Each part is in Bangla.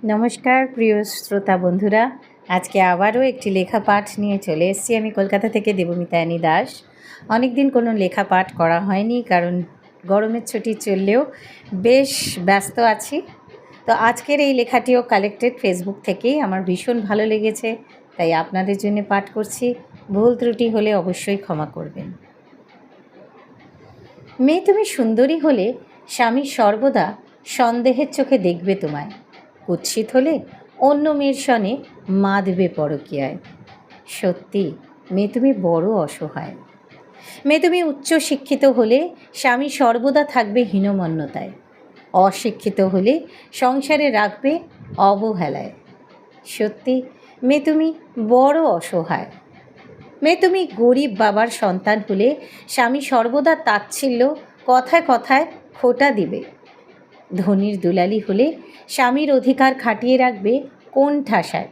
নমস্কার প্রিয় শ্রোতা বন্ধুরা, আজকে আবারও একটি লেখা পাঠ নিয়ে চলে এসেছি। আমি কলকাতা থেকে দেবমিতায়ানী দাস। অনেক দিন কোনো লেখা পাঠ করা হয়নি, কারণ গরমের ছুটি চললেও বেশ ব্যস্ত আছি। তো আজকের এই লেখাটিও কালেক্টেড ফেসবুক থেকেই, আমার ভীষণ ভালো লেগেছে, তাই আপনাদের জন্য পাঠ করছি। ভুল ত্রুটি হলে অবশ্যই ক্ষমা করবেন। মেয়ে, তুমি সুন্দরী হলে স্বামী সর্বদা সন্দেহের চোখে দেখবে তোমায়। কুৎসিত হলে অন্য মেয়ের সনে মা দেবে পরকীয়ায়। সত্যি মেয়ে, তুমি বড় অসহায়। মেয়ে, তুমি উচ্চশিক্ষিত হলে স্বামী সর্বদা থাকবে হীনমন্যতায়। অশিক্ষিত হলে সংসারে রাখবে অবহেলায়। সত্যি মেয়ে, তুমি বড় অসহায়। মেয়ে, তুমি গরিব বাবার সন্তান হলে স্বামী সর্বদা তাচ্ছিল্য, কথায় কথায় খোঁটা দিবে। ধনির দুলালি হলে স্বামীর অধিকার খাটিয়ে রাখবে কোন ঠাসায়।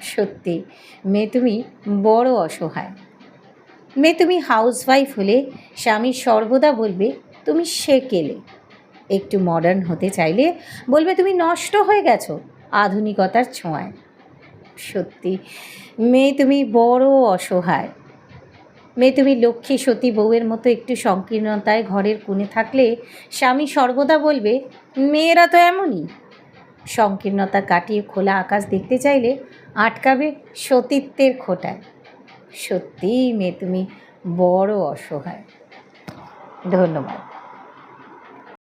সত্যি মেয়ে, তুমি বড় অসহায়। মেয়ে, তুমি হাউসওয়াইফ হলে স্বামী সর্বদা বলবে তুমি সেকেলে। একটু মডার্ন হতে চাইলে বলবে তুমি নষ্ট হয়ে গেছো আধুনিকতার ছোঁয়ায়। সত্যি মেয়ে, তুমি বড় অসহায়। মেয়ে, তুমি লক্ষ্মী সতী বউয়ের মতো একটু সংকীর্ণতায় ঘরের কোণে থাকলে স্বামী সর্বদা বলবে মেয়েরা তো এমনই। সংকীর্ণতা কাটিয়ে খোলা আকাশ দেখতে চাইলে আটকাবে সতীত্বের খোঁটায়। সত্যিই মেয়ে, তুমি বড় অসহায়। ধন্যবাদ।